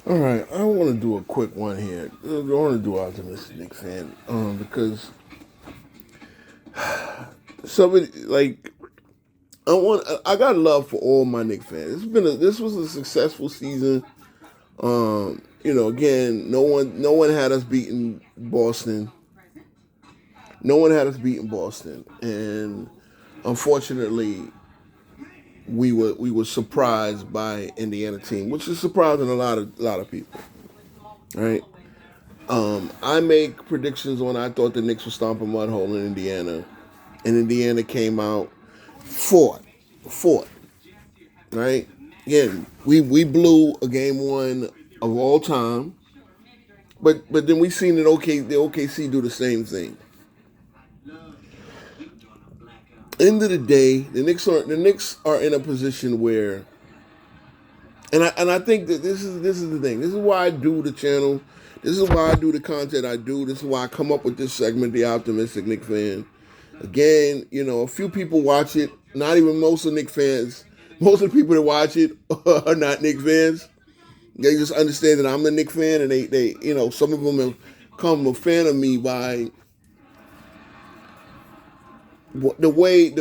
All right, I want to do a quick one here. I want to do Optimistic Knicks Fan because somebody like I got love for all my Knicks fans. This was a successful season. Again, no one had us beating Boston. No one had us beating Boston, and unfortunately, we were surprised by Indiana team, which is surprising a lot of people, right? I make predictions when I thought the Knicks would stomp a mud hole in Indiana, and Indiana came out fought, right? Again, we blew a game one of all time, but then we seen the OKC do the same thing. End of the day, the Knicks are in a position where, and I think that this is the thing. This is why I do the channel. This is why I do the content I do. This is why I come up with this segment, the Optimistic Knicks Fan. Again, a few people watch it. Not even most of Knicks fans. Most of the people that watch it are not Knicks fans. They just understand that I'm a Knicks fan, and they some of them have come a fan of me by the way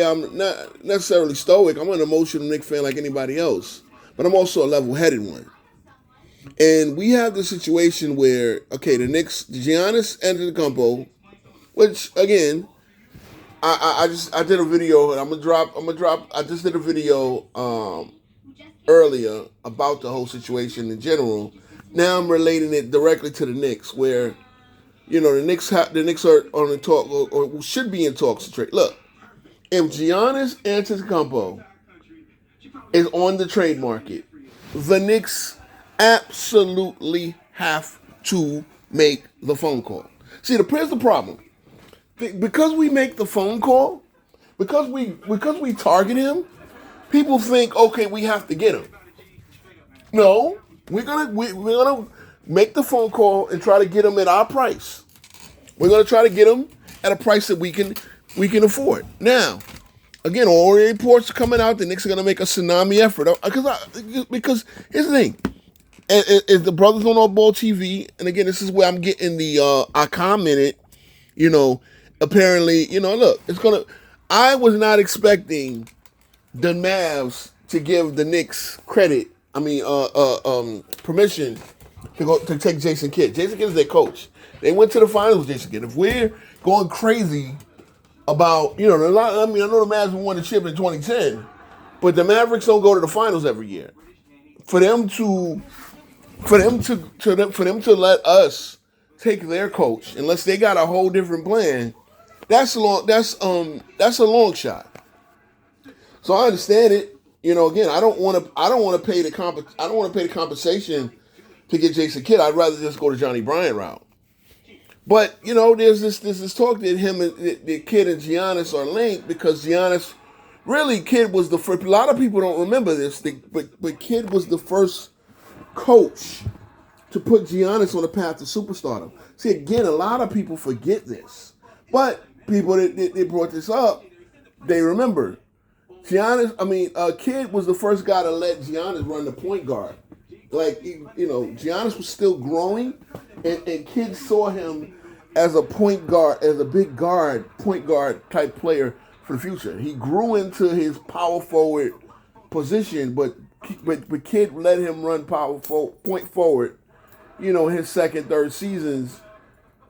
I'm not necessarily stoic. I'm an emotional Knicks fan like anybody else, but I'm also a level-headed one. And we have the situation where, okay, the Knicks, Giannis Antetokounmpo, which again, I did a video, and I'm gonna drop. I just did a video earlier about the whole situation in general. Now I'm relating it directly to the Knicks, where the Knicks are on the talk, or should be in talks to trade. Look, if Giannis Antetokounmpo is on the trade market, the Knicks absolutely have to make the phone call. See, here's the problem. Because we make the phone call, because we target him, people think, okay, we have to get him. No, we're gonna make the phone call and try to get him at our price. We're gonna try to get him at a price that we can afford. Now, again, all reports are coming out. The Knicks are gonna make a tsunami effort because here's the thing. Is the Brothers on All Ball TV, and again, this is where I'm getting I commented, apparently, look, it's gonna. I was not expecting the Mavs to give the Knicks credit. I mean, permission to take Jason Kidd. Jason Kidd is their coach. They went to the finals with Jason Kidd. If we're going crazy about, I know the Mavs won the chip in 2010, but the Mavericks don't go to the finals every year. For them to let us take their coach, unless they got a whole different plan, that's a long shot. So I understand it. Again, I don't want to pay the compensation to get Jason Kidd. I'd rather just go to Johnny Bryant route. But there's this talk that him and the Kidd and Giannis are linked because Giannis, really, Kidd was the first. A lot of people don't remember this, but Kidd was the first coach to put Giannis on the path to superstardom. See, again, a lot of people forget this, but people that brought this up, they remember. Kidd was the first guy to let Giannis run the point guard. Giannis was still growing, and Kidd saw him as a point guard, as a big guard, point guard type player for the future. He grew into his power forward position, but Kidd let him run point forward, his second, third seasons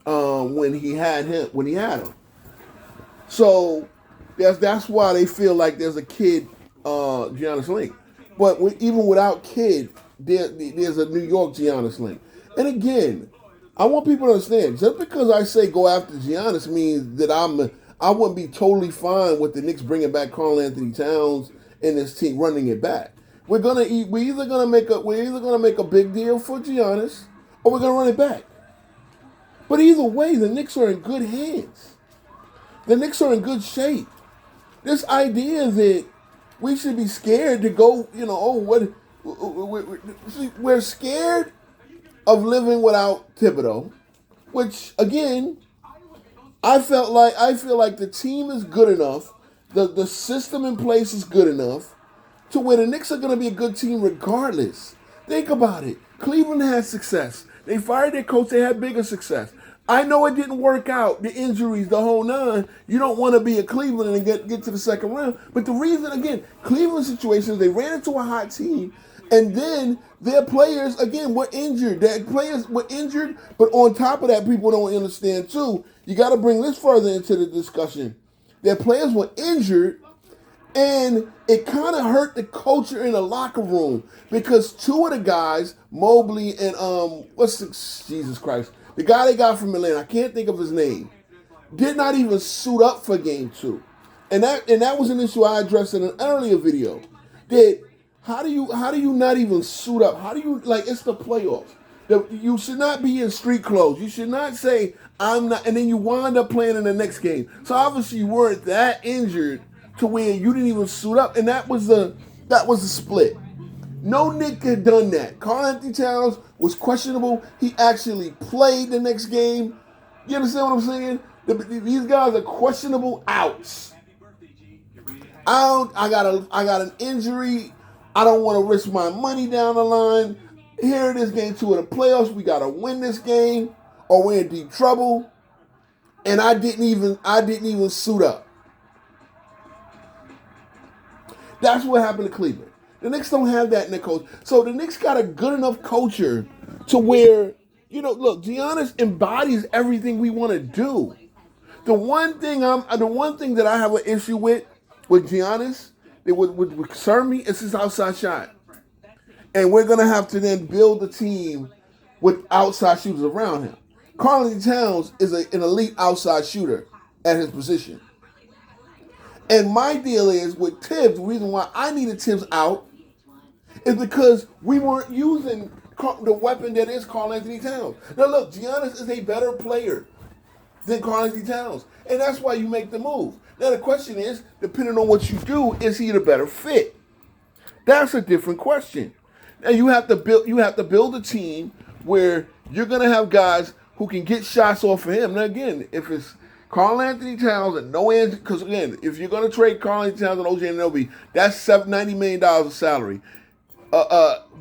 when he had him. So that's why they feel like there's a Kidd Giannis link. But even without Kidd, there's a New York Giannis link. And again, I want people to understand, just because I say go after Giannis means that I wouldn't be totally fine with the Knicks bringing back Karl Anthony Towns and this team running it back. We're either gonna make a big deal for Giannis, or we're gonna run it back. But either way, the Knicks are in good hands. The Knicks are in good shape. This idea that we should be scared to go, we're scared of living without Thibodeau, which again, I feel like the team is good enough, the system in place is good enough to where the Knicks are going to be a good team regardless. Think about it. Cleveland had success. They fired their coach. They had bigger success. I know it didn't work out. The injuries, the whole nine. You don't want to be a Cleveland and get to the second round. But the reason, again, Cleveland situations, they ran into a hot team. And then their players, again, were injured. Their players were injured. But on top of that, people don't understand, too. You got to bring this further into the discussion. Their players were injured. And it kind of hurt the culture in the locker room because two of the guys, Mobley and Jesus Christ, the guy they got from Atlanta, I can't think of his name, did not even suit up for game 2, and that was an issue I addressed in an earlier video. That how do you not even suit up? How do you it's the playoffs? You should not be in street clothes. You should not say I'm not, and then you wind up playing in the next game. So obviously you weren't that injured to where you didn't even suit up, and that was the split. No Knick had done that. Karl-Anthony Towns was questionable. He actually played the next game. You understand what I'm saying? These guys are questionable outs. I got an injury. I don't want to risk my money down the line. Here it is, game 2 of the playoffs. We got to win this game, or we're in deep trouble. And I didn't even suit up. That's what happened to Cleveland. The Knicks don't have that in their coach. So the Knicks got a good enough culture to where, look, Giannis embodies everything we want to do. The one thing that I have an issue with Giannis, that would concern me, is his outside shot. And we're gonna have to then build a team with outside shooters around him. Karl-Anthony Towns is an elite outside shooter at his position. And my deal is with Tibbs, the reason why I needed Tibbs out is because we weren't using the weapon that is Karl-Anthony Towns. Now look, Giannis is a better player than Karl-Anthony Towns. And that's why you make the move. Now the question is, depending on what you do, is he the better fit? That's a different question. Now you have to build a team where you're gonna have guys who can get shots off of him. Now again, if it's Karl-Anthony Towns and no end, because again, if you're going to trade Karl-Anthony Towns and OG Anunoby, that's $90 million of salary.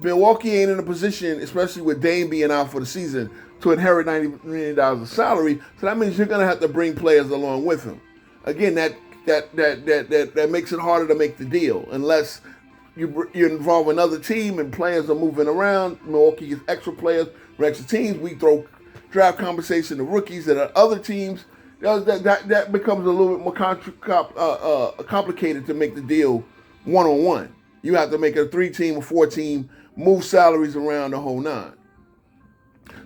Milwaukee ain't in a position, especially with Dame being out for the season, to inherit $90 million of salary. So that means you're going to have to bring players along with him. Again, that makes it harder to make the deal unless you involve another team and players are moving around. Milwaukee gets extra players for extra teams. We throw draft compensation to rookies that are other teams. That becomes a little bit more complicated to make the deal one-on-one. You have to make a 3-team or 4-team, move salaries around the whole nine.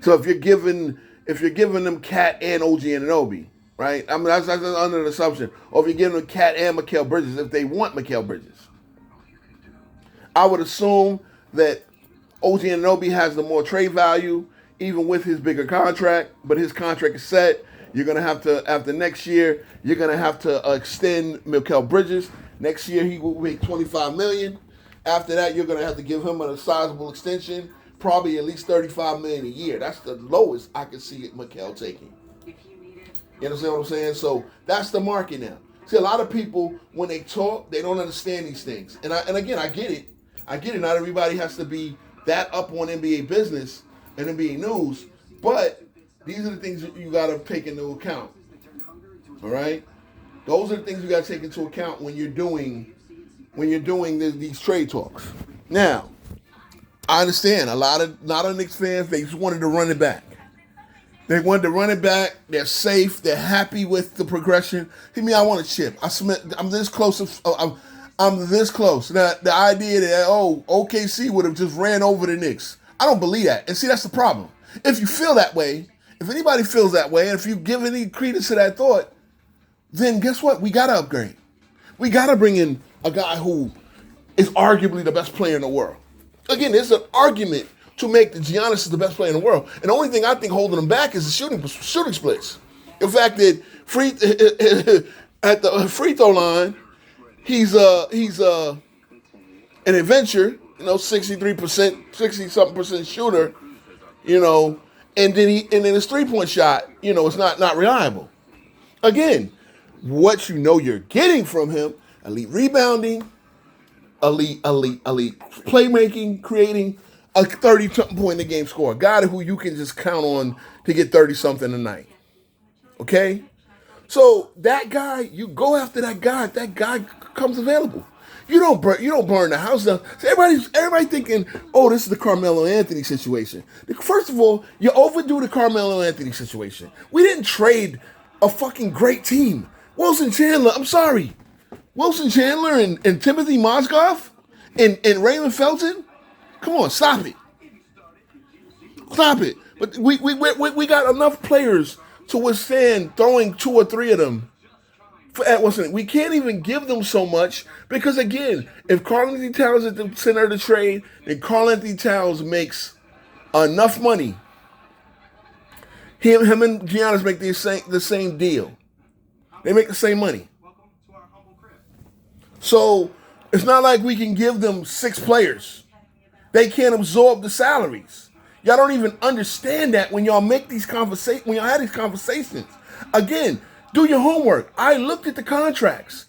So if you're giving them Cat and OG Anunoby, right? I mean that's under the assumption. Or if you're giving them Cat and Mikal Bridges, if they want Mikal Bridges, I would assume that OG Anunoby has the more trade value, even with his bigger contract. But his contract is set. You're going to have to, after next year, you're going to have to extend Mikal Bridges. Next year, he will make $25 million. After that, you're going to have to give him a sizable extension, probably at least $35 million a year. That's the lowest I can see Mikal taking. You understand what I'm saying? So that's the market now. See, a lot of people, when they talk, they don't understand these things. And again, I get it. Not everybody has to be that up on NBA business and NBA news, but these are the things that you got to take into account. All right? Those are the things you got to take into account when you're doing these trade talks. Now, I understand a lot of Knicks fans, they just wanted to run it back. They wanted to run it back. They're safe. They're happy with the progression. I want a chip. I'm this close. I'm this close. Now, the idea that, OKC would have just ran over the Knicks. I don't believe that. And see, that's the problem. If you feel that way, if anybody feels that way, and if you give any credence to that thought, then guess what? We got to upgrade. We got to bring in a guy who is arguably the best player in the world. Again, there's an argument to make the Giannis is the best player in the world. And the only thing I think holding him back is the shooting splits. The fact that at the free throw line, he's an adventure, 63%, 60-something% shooter, and then his 3-point shot, it's not reliable. Again, what you're getting from him, elite rebounding, elite. Playmaking, creating a 30-point a game score. A guy who you can just count on to get 30-something a night. Okay? So that guy, you go after that guy. That guy comes available. You don't burn the house down. So everybody thinking, oh, this is the Carmelo Anthony situation. First of all, you overdo the Carmelo Anthony situation. We didn't trade a fucking great team. Wilson Chandler, I'm sorry. Wilson Chandler and Timothy Mozgov and Raymond Felton? Come on, stop it. Stop it. But we got enough players to withstand throwing 2 or 3 of them. We can't even give them so much because, again, if Karl-Anthony Towns is at the center of the trade, then Karl-Anthony Towns makes enough money. Him and Giannis make the same deal. They make the same money. So it's not like we can give them 6 players. They can't absorb the salaries. Y'all don't even understand that when y'all make these conversations. When y'all have these conversations, again, do your homework. I looked at the contracts.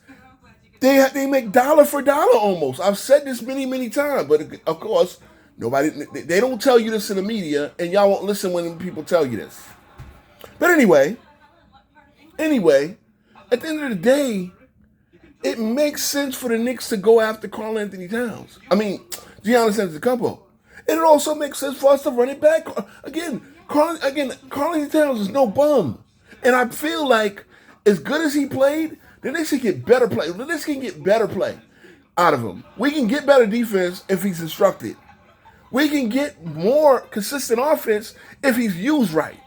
They make dollar for dollar almost. I've said this many times, but of course, they don't tell you this in the media, and y'all won't listen when people tell you this. But anyway, at the end of the day, it makes sense for the Knicks to go after Karl-Anthony Towns. I mean, Giannis Antetokounmpo. And it also makes sense for us to run it back. Again, Karl-Anthony Towns is no bum. And I feel like as good as he played, the Knicks can get better play. The Knicks can get better play out of him. We can get better defense if he's instructed. We can get more consistent offense if he's used right.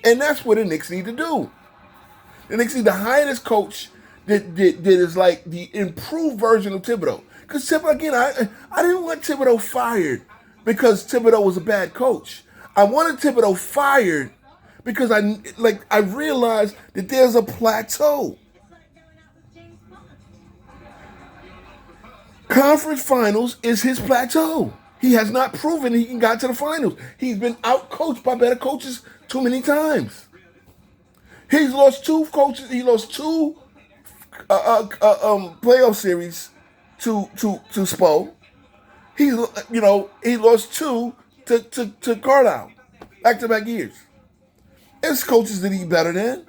And that's what the Knicks need to do. The Knicks need to hire this coach that is like the improved version of Thibodeau. Because Thibodeau, again, I didn't want Thibodeau fired because Thibodeau was a bad coach. I wanted Thibodeau fired because I realized that there's a plateau. Conference finals is his plateau. He has not proven he can get to the finals. He's been out-coached by better coaches too many times. He's lost 2 coaches. He lost 2 playoff series to Spo. He lost 2 to Carlisle, back-to-back years. There's coaches that he's better than.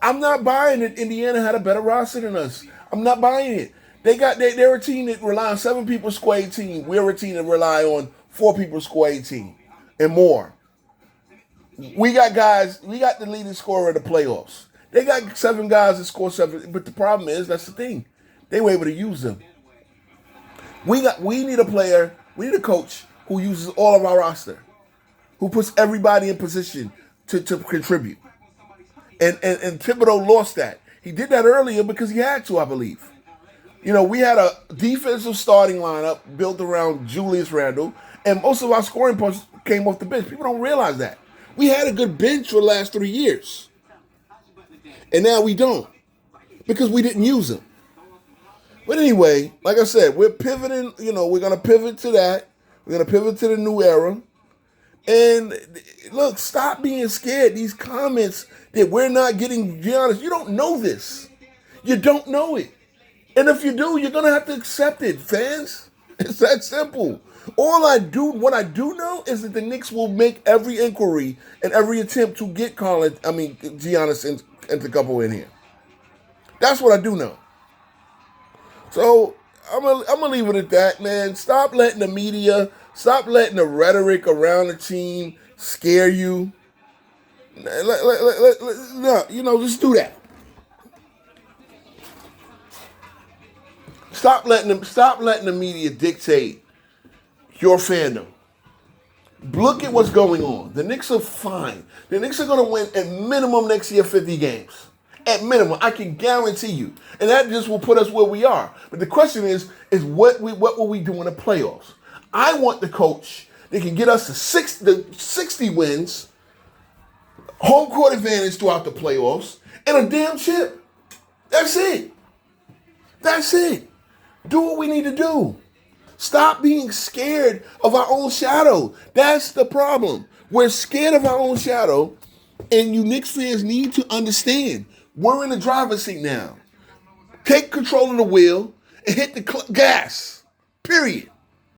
I'm not buying it. Indiana had a better roster than us. I'm not buying it. They're a team that rely on 7 people score 18. We're a team that rely on 4 people score 18 and more. We got the leading scorer of the playoffs. They got 7 guys that score 7, but the problem is, that's the thing. They were able to use them. We need a coach who uses all of our roster, who puts everybody in position to contribute. And Thibodeau lost that. He did that earlier because he had to, I believe. We had a defensive starting lineup built around Julius Randle, and most of our scoring points came off the bench. People don't realize that. We had a good bench for the last 3 years. And now we don't because we didn't use them. But anyway, like I said, we're pivoting. We're going to pivot to that. We're going to pivot to the new era. And look, stop being scared. These comments that we're not getting Giannis, you don't know this. You don't know it. And if you do, you're going to have to accept it, fans. It's that simple. What I do know is that the Knicks will make every inquiry and every attempt to get Giannis Antetokounmpo in here. That's what I do know. So I'm gonna leave it at that, man. Stop letting the media, stop letting the rhetoric around the team scare you. No, just do that. Stop letting the media dictate your fandom. Look at what's going on. The Knicks are fine. The Knicks are going to win at minimum next year 50 games. At minimum, I can guarantee you. And that just will put us where we are. But the question is what will we do in the playoffs? I want the coach that can get us to 60 wins, home court advantage throughout the playoffs, and a damn chip. That's it. That's it. Do what we need to do. Stop being scared of our own shadow. That's the problem. We're scared of our own shadow, and you Knicks fans need to understand we're in the driver's seat now. Take control of the wheel and hit the gas. Period.